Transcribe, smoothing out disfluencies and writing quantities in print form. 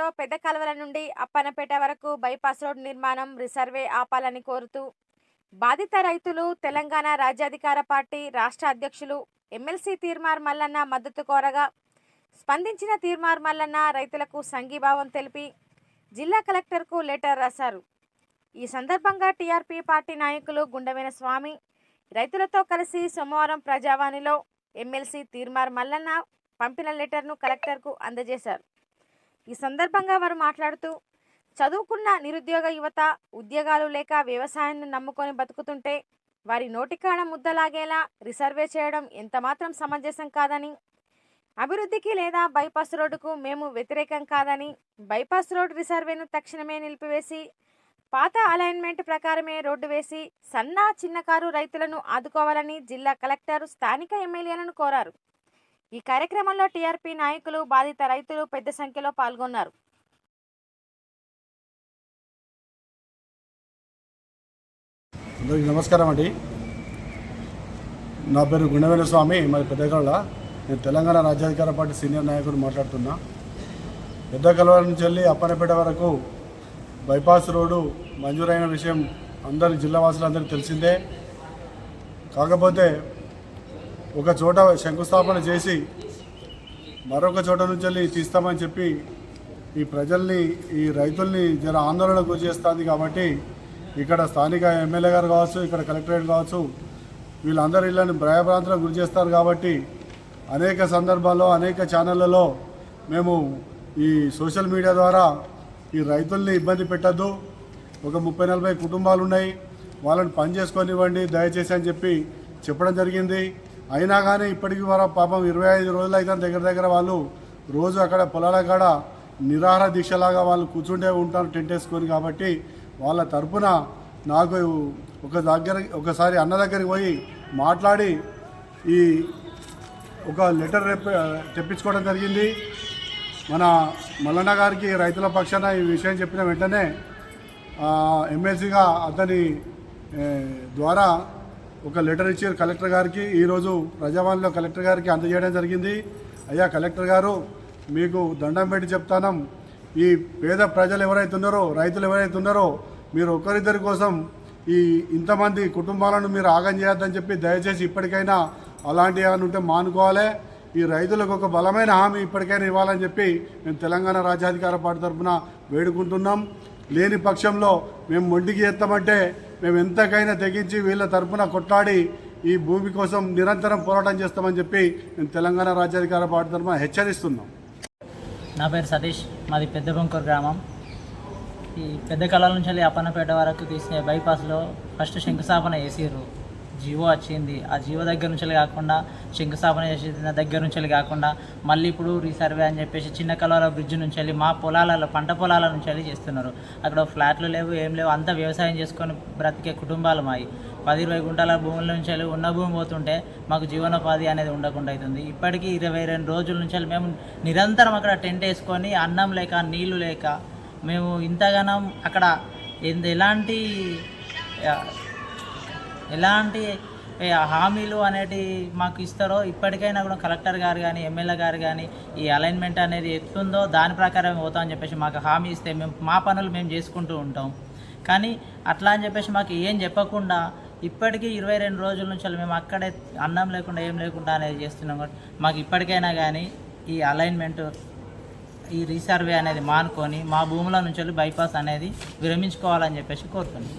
జిల్లాలో పెద్ద కాలువల నుండి అప్పన్నపేట వరకు బైపాస్ రోడ్ నిర్మాణం రిసర్వే ఆపాలని కోరుతూ బాధిత రైతులు తెలంగాణ రాజ్యాధికార పార్టీ రాష్ట్ర అధ్యక్షులు ఎమ్మెల్సీ తీర్మార్ మల్లన్న మద్దతు కోరగా స్పందించిన తీర్మార్ మల్లన్న రైతులకు సంఘీభావం తెలిపి జిల్లా కలెక్టర్కు లెటర్ రాశారు. ఈ సందర్భంగా టీఆర్పీ పార్టీ నాయకులు గుండవేన స్వామి రైతులతో కలిసి సోమవారం ప్రజావాణిలో ఎమ్మెల్సీ తీర్మార్ మల్లన్న పంపిన లెటర్ను కలెక్టర్కు అందజేశారు. ఈ సందర్భంగా వారు మాట్లాడుతూ చదువుకున్న నిరుద్యోగ యువత ఉద్యోగాలు లేక వ్యవసాయాన్ని నమ్ముకొని బతుకుతుంటే వారి నోటికాడ ముద్దలాగేలా రిసర్వే చేయడం ఎంతమాత్రం సమంజసం కాదని, అభివృద్ధికి లేదా బైపాస్ రోడ్డుకు మేము వ్యతిరేకం కాదని, బైపాస్ రోడ్ రిసర్వేను తక్షణమే నిలిపివేసి పాత అలైన్మెంట్ ప్రకారమే రోడ్డు వేసి సన్న చిన్నకారు రైతులను ఆదుకోవాలని జిల్లా కలెక్టర్ స్థానిక ఎమ్మెల్యేలను కోరారు. ఈ కార్యక్రమంలో టీఆర్పీ నాయకులు బాధిత రైతులు పెద్ద సంఖ్యలో పాల్గొన్నారు. అందరికీ నమస్కారం అండి. నా పేరు గుండవేన స్వామి, మరి పెద్దగౌడ. నేను తెలంగాణ రాజ్యాధికార పార్టీ సీనియర్ నాయకుడు మాట్లాడుతున్నా. పెద్దగౌడ నుంచి వెళ్ళి అప్పన్నపేట వరకు బైపాస్ రోడ్డు మంజూరైన విషయం అందరి జిల్లా వాసులందరికీ తెలిసిందే. కాకపోతే ఒక చోట శంకుస్థాపన చేసి మరొక చోట నుంచి వెళ్ళి తీస్తామని చెప్పి ఈ ప్రజల్ని ఈ రైతుల్ని జర ఆందోళనకు గురి చేస్తుంది. కాబట్టి ఇక్కడ స్థానిక ఎమ్మెల్యే గారు కావచ్చు, ఇక్కడ కలెక్టరేట్ కావచ్చు, వీళ్ళందరూ ఇళ్ళని భయభ్రాంతులకు గురి చేస్తారు. కాబట్టి అనేక సందర్భాల్లో అనేక ఛానళ్లలో మేము ఈ సోషల్ మీడియా ద్వారా ఈ రైతుల్ని ఇబ్బంది పెట్టద్దు, ఒక 30-40 కుటుంబాలు ఉన్నాయి, వాళ్ళని పని చేసుకొనివ్వండి దయచేసి అని చెప్పి చెప్పడం జరిగింది. అయినా కానీ ఇప్పటికీ వరకు పాపం 25 రోజులు అయితే దగ్గర వాళ్ళు రోజు అక్కడ పొలాల కాడ నిరాహార దీక్షలాగా వాళ్ళు కూర్చుంటే ఉంటారు టెంట్ వేసుకొని. కాబట్టి వాళ్ళ తరపున నాకు ఒకసారి అన్న దగ్గరికి పోయి మాట్లాడి ఈ ఒక లెటర్ తెప్పించుకోవడం జరిగింది. మన మల్లన్న గారికి రైతుల పక్షాన ఈ విషయం చెప్పిన వెంటనే ఎమ్మెల్సీగా అతని ద్వారా ఒక లెటర్ ఇచ్చారు కలెక్టర్ గారికి. ఈరోజు ప్రజావాణిలో కలెక్టర్ గారికి అందజేయడం జరిగింది. అయ్యా కలెక్టర్ గారు, మీకు దండం పెట్టి చెప్తాను, ఈ పేద ప్రజలు ఎవరైతే ఉన్నారో, రైతులు ఎవరైతే ఉన్నారో, మీరు ఒకరిద్దరి కోసం ఈ ఇంతమంది కుటుంబాలను మీరు ఆగం చేయొద్దని చెప్పి దయచేసి ఇప్పటికైనా అలాంటి ఏమైనా ఉంటే మానుకోవాలి. ఈ రైతులకు ఒక బలమైన హామీ ఇప్పటికైనా ఇవ్వాలని చెప్పి మేము తెలంగాణ రాజ్యాధికార పార్టీ తరఫున వేడుకుంటున్నాం. లేని పక్షంలో మేము మొండికి ఎత్తామంటే మేము ఎంతకైనా తెగించి వీళ్ళ తరఫున కొట్లాడి ఈ భూమి కోసం నిరంతరం పోరాటం చేస్తామని చెప్పి మేము తెలంగాణ రాజ్యాధికార పార్టీ తరఫున హెచ్చరిస్తున్నాం. నా పేరు సతీష్, మాది పెద్ద బొంకూరు గ్రామం. ఈ పెద్ద కళల నుంచి అప్పన్నపేట వరకు తీసిన బైపాస్లో ఫస్ట్ శంకుస్థాపన చేసిర్రు, జీవో వచ్చింది. ఆ జీవో దగ్గర నుంచి కాకుండా శంకుస్థాపన చేసిన దగ్గర నుంచి కాకుండా మళ్ళీ ఇప్పుడు రీసర్వే అని చెప్పేసి చిన్న కలవల బ్రిడ్జ్ నుంచి వెళ్ళి మా పొలాలలో పంట పొలాల నుంచి వెళ్ళి చేస్తున్నారు. అక్కడ ఫ్లాట్లు లేవు, ఏం లేవు, అంతా వ్యవసాయం చేసుకొని బ్రతికే కుటుంబాలు మావి. 10-20 గుంటల భూముల నుంచి వెళ్ళి ఉన్న భూమి పోతుంటే మాకు జీవనోపాధి అనేది ఉండకుండా అవుతుంది. ఇప్పటికీ 22 రోజుల నుంచి మేము నిరంతరం అక్కడ టెంట్ వేసుకొని అన్నం లేక నీళ్లు లేక మేము ఇంతగానం అక్కడ ఎలాంటి హామీలు అనేటి మాకు ఇస్తారో ఇప్పటికైనా కూడా కలెక్టర్ గారు కానీ ఎమ్మెల్యే గారు కానీ ఈ అలైన్మెంట్ అనేది ఎట్లుందో దాని ప్రకారం పోతామని చెప్పేసి మాకు హామీ ఇస్తే మేము మా పనులు మేము చేసుకుంటూ ఉంటాం. కానీ అట్లా అని చెప్పేసి మాకు ఏం చెప్పకుండా ఇప్పటికీ 22 రోజుల నుంచి మేము అక్కడే అన్నం లేకుండా ఏం లేకుండా అనేది చేస్తున్నాం. కాబట్టి మాకు ఇప్పటికైనా కానీ ఈ అలైన్మెంట్ ఈ రీసర్వే అనేది మానుకొని మా భూముల నుంచి బైపాస్ అనేది విరమించుకోవాలని చెప్పేసి కోరుతున్నాం.